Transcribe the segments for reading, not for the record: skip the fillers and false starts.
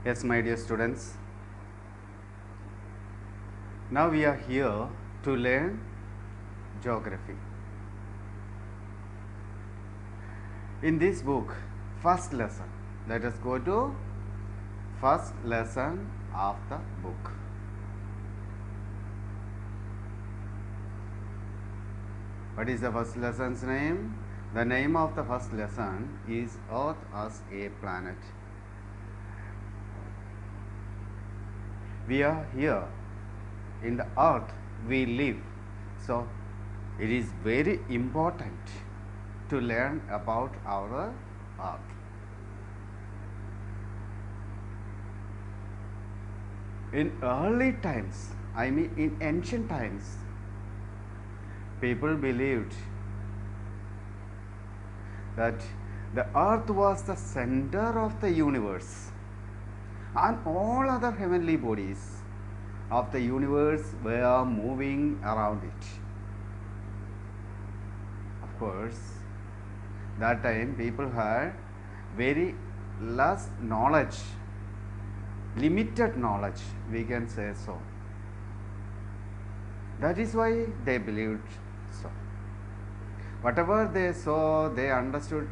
Yes, my dear students, now we are here to learn geography. In this book, first lesson, let us go to first lesson of the book. What is the first lesson's name? The name of the first lesson is Earth as a Planet. We are here in the earth we live, so it is very important to learn about our earth. In early times, I mean in ancient times, people believed that the earth was the center of the universe and all other heavenly bodies of the universe were moving around it. Of course, that time people had very less knowledge, limited knowledge, we can say so. That is why they believed so. Whatever they saw, they understood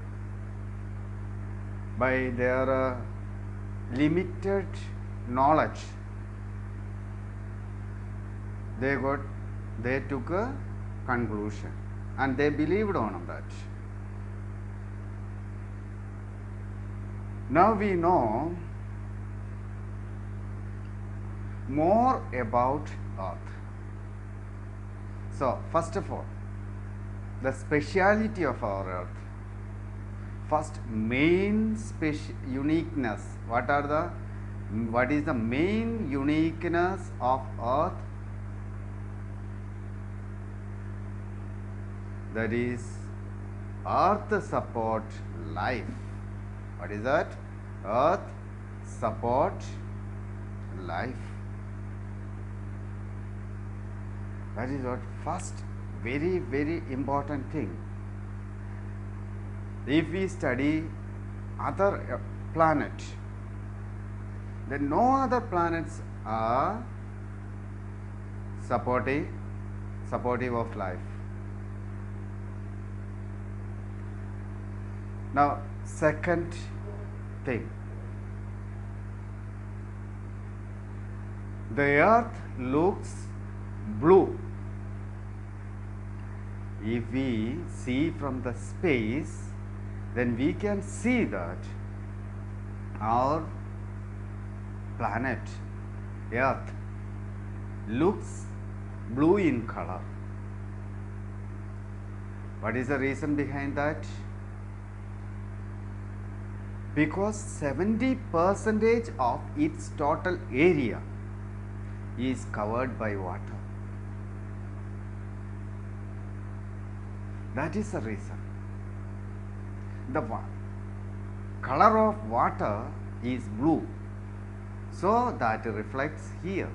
by their limited knowledge. They took a conclusion and they believed on that. Now we know more about earth. So first of all, the speciality of our earth. First, main uniqueness. What is the main uniqueness of earth? That is, earth support life. What is that? Earth support life. That is what first very important thing. If we study other planet, then no other planets are supportive of life. Now, second thing, the earth looks blue. If we see from the space, then we can see that our planet, Earth, looks blue in color. What is the reason behind that? Because 70% of its total area is covered by water. That is the reason. The color of water is blue, so that reflects here.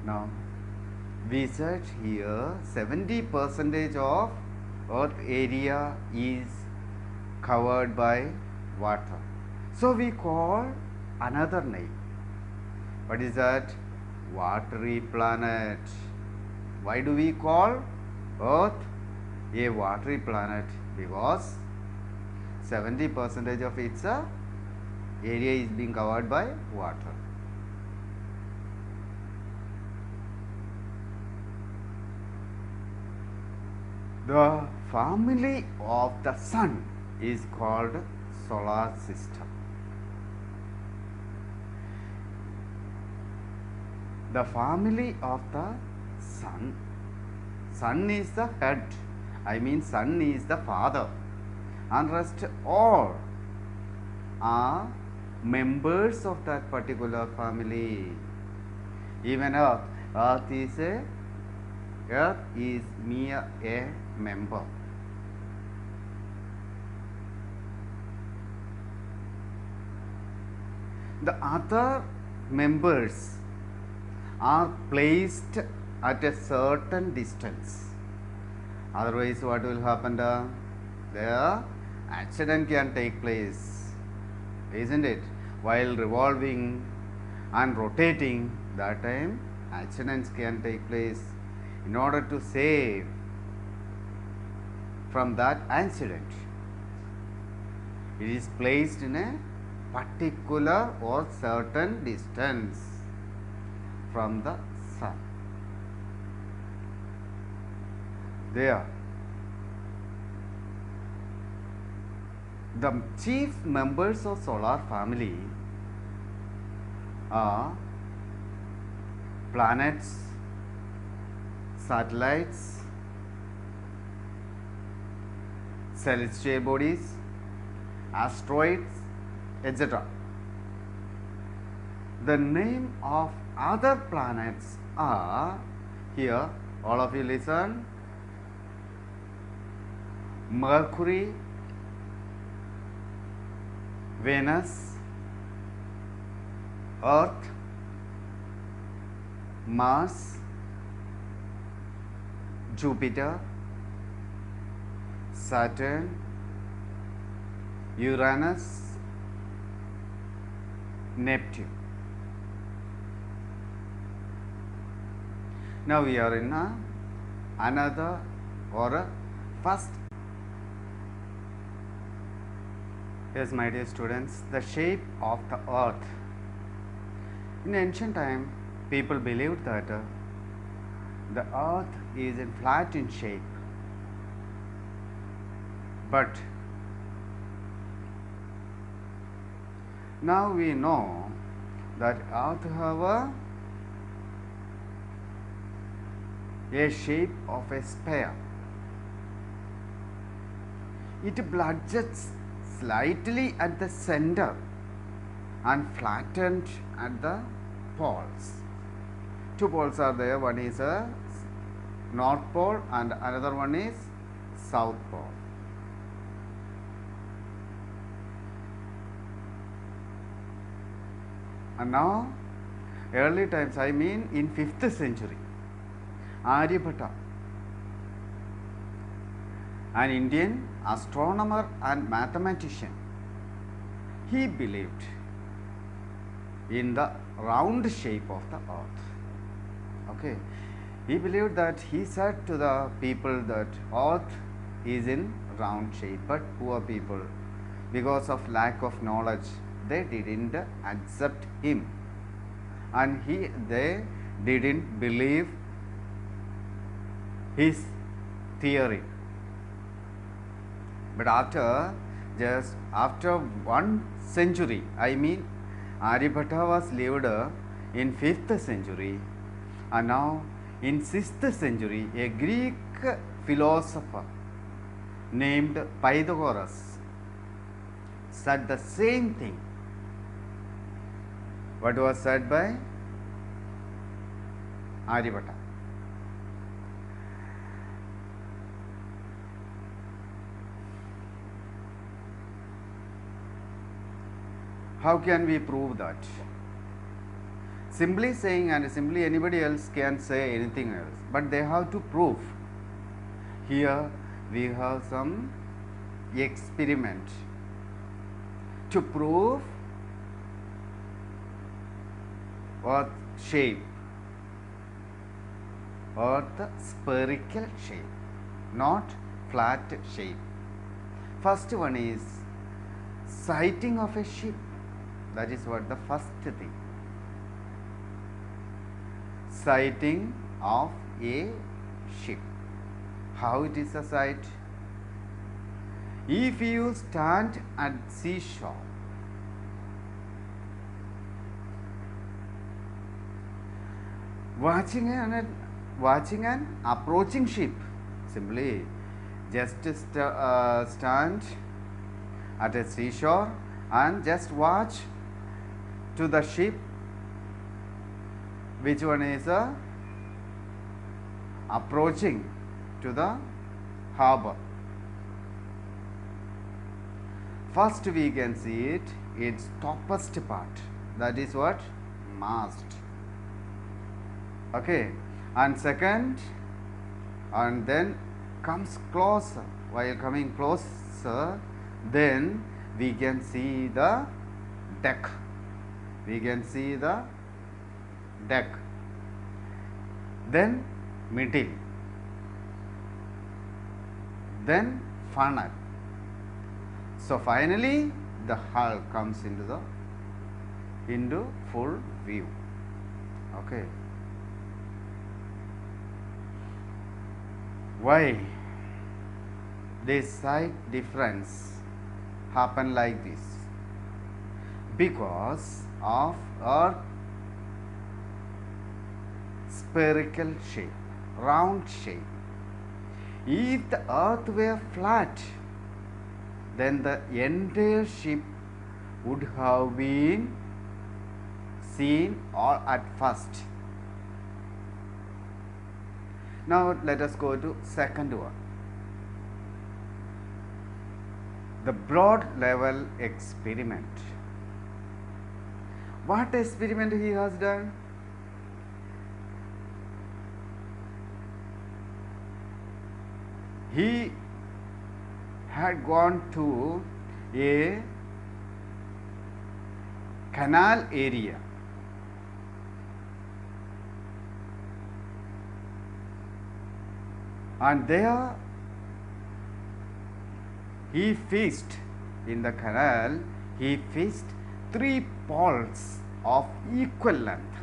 Now, we said here 70% of earth area is covered by water. So, we call another name. What is that? Watery planet. Why do we call Earth a watery planet? Because 70% of its area is being covered by water. The family of the sun is called solar system. The family of the sun. Sun is the head. I mean, sun is the father, and rest all are members of that particular family. Even Earth is mere a member. The other members are placed at a certain distance. Otherwise, what will happen? The accident can take place. isn't it? While revolving and rotating, that time accidents can take place. In order to save from that accident, it is placed in a particular or certain distance from the sun. There, the chief members of solar family are planets, satellites, celestial bodies, asteroids, etc. The name of other planets are here, all of you listen: Mercury, Venus, Earth, Mars, Jupiter, Saturn, Uranus, Neptune. Now we are in another or a first. Yes, my dear students, the shape of the earth. In ancient time, people believed that the earth is in flat in shape. But now we know that earth have a shape of a sphere. It bulges slightly at the center and flattened at the poles. Two poles are there, one is a north pole and another one is south pole. And now, early times, I mean in 5th century, Aryabhatta, an Indian astronomer and mathematician, he believed in the round shape of the earth. Okay, he believed that, he said to the people that earth is in round shape, but poor people, because of lack of knowledge, they didn't accept him, and they didn't believe his theory. But after 1 century, I mean Aryabhatta was lived in 5th century, and now in 6th century a Greek philosopher named Pythagoras said the same thing. What was said by Aryabhatta? How can we prove that? Simply saying, and simply anybody else can say anything else, but they have to prove. Here we have some experiment to prove earth shape, earth spherical shape, not flat shape. First one is sighting of a ship. That is what the first thing. Sighting of a ship. How it is a sight? If you stand at seashore, watching an approaching ship, simply just stand at a seashore and just watch to the ship, which one is approaching to the harbor. First we can see its topmost part, that is what? Mast. Okay, and second, and then comes closer. While coming closer, then we can see the deck. We can see the deck. Then middle. Then funnel. So finally the hull comes into full view. Okay. Why this side difference happen like this? Because of Earth spherical shape, round shape. If the Earth were flat, then the entire ship would have been seen all at first. Now let us go to second one. The broad level experiment. What experiment he has done? He had gone to a canal area. And there he fished in the canal, he fished 3 poles of equal length.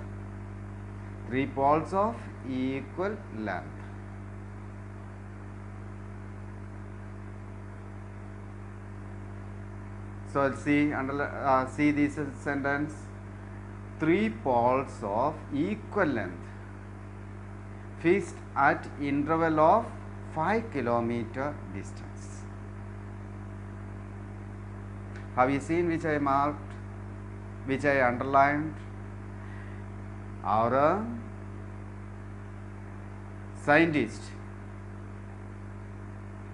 3 poles of equal length. So see this sentence. 3 poles of equal length fished at interval of 5 kilometer distance. Have you seen which I marked, which I underlined? Our scientist,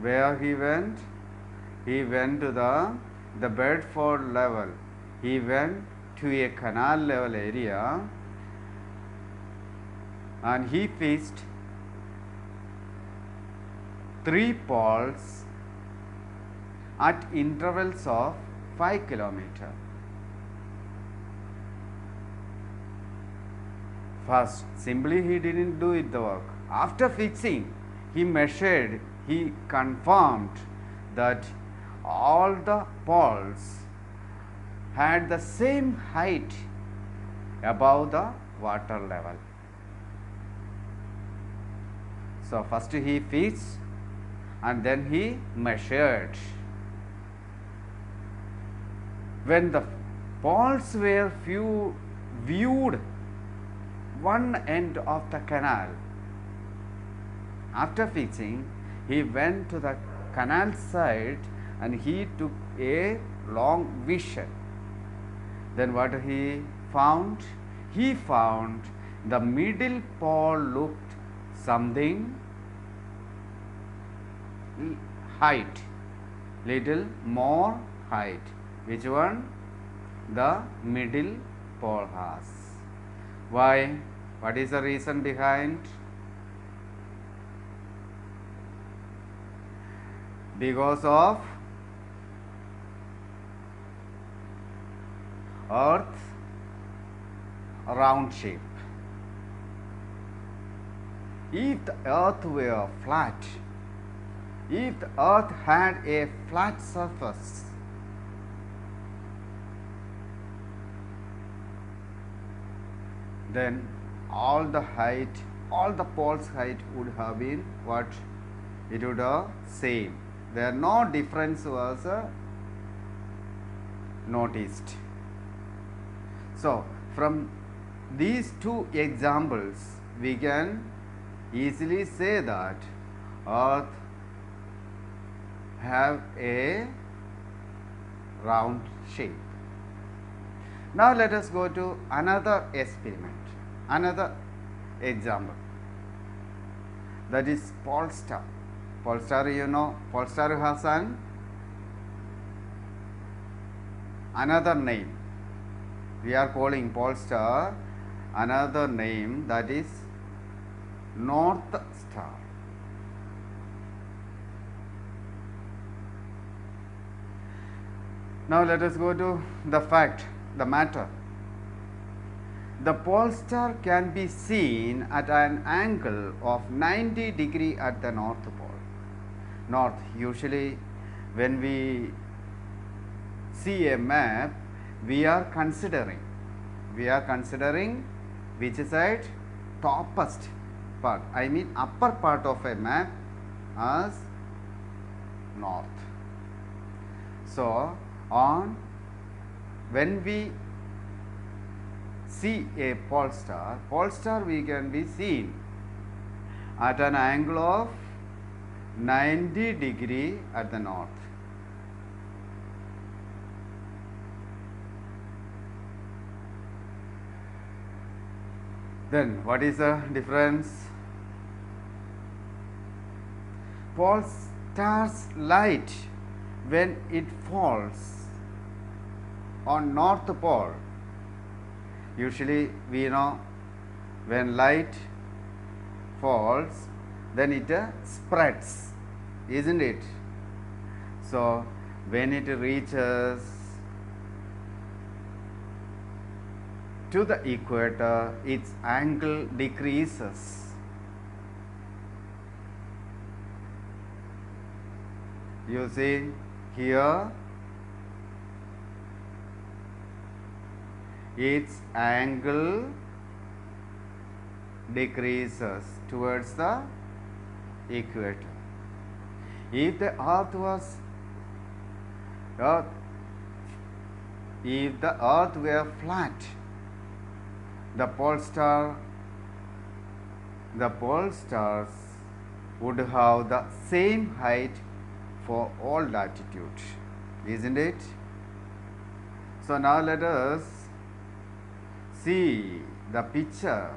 where he went? He went to the Bedford level. He went to a canal level area and he fished 3 poles at intervals of 5 kilometers. First, simply he didn't do it the work. After fixing, he measured, he confirmed that all the poles had the same height above the water level. So first he fixed and then he measured. When the poles were viewed one end of the canal, after fixing, he went to the canal side and he took a long vision. Then what he found? He found the middle pole looked something height, little more height. Which one? The middle pole has. Why? What is the reason behind? Because of Earth round shape. If the Earth were flat, if the Earth had a flat surface, then all the poles height would have been what? It would have same. There no difference was noticed. So from these 2 examples, we can easily say that Earth have a round shape. Now let us go to another experiment, another example, that is Polestar. Polestar, you know, Polestar has another name. We are calling Polestar another name, that is North Star. Now let us go to the fact. the matter. The pole star can be seen at an angle of 90 degree at the north pole. North, usually when we see a map, we are considering which side, topmost part, I mean upper part of a map as north. So when we see a pole star we can be seen at an angle of 90 degree at the north. Then what is the difference? Pole star's light, when it falls on north pole, usually we know when light falls then it spreads, isn't it? So when it reaches to the equator, its angle decreases. You see here, its angle decreases towards the equator. If the earth were flat, the pole stars would have the same height for all latitude, isn't it? So now let us see the picture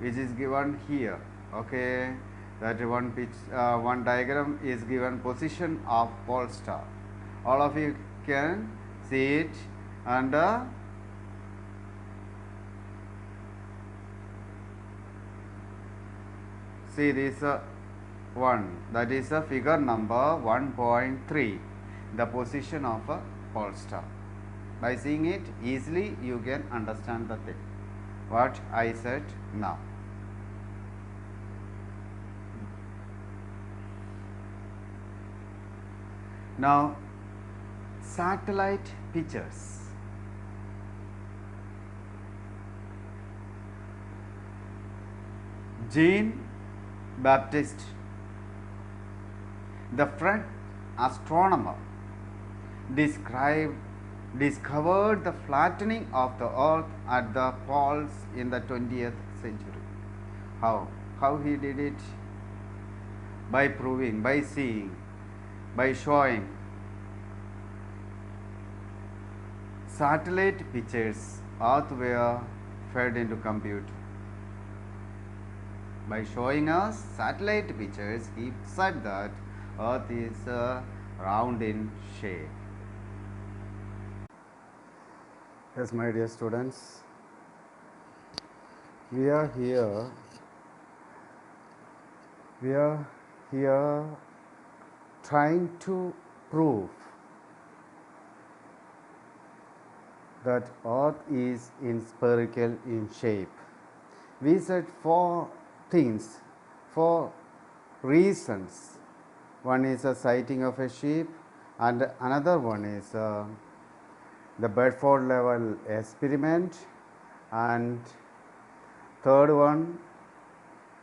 which is given here. Okay, that one diagram is given position of pole star. All of you can see it, and see this one, that is a figure number 1.3, the position of a pole star. By seeing it easily you can understand the thing what I said now. Now satellite pictures. Jean-Baptiste, the French astronomer, discovered the flattening of the earth at the poles in the 20th century. How he did it? By proving, by seeing, by showing satellite pictures. Earth were fed into computer. By showing us satellite pictures, he said that earth is round in shape. Yes, my dear students, we are here trying to prove that earth is spherical in shape. We said four things, four reasons. One is a sighting of a sheep, and another one is the Bedford level experiment, and third one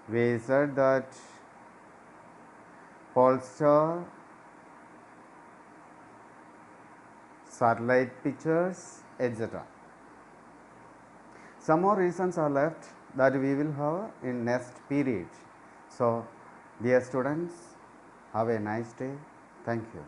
we said that pole star, satellite pictures, etc. Some more reasons are left that we will have in next period. So dear students, have a nice day. Thank you.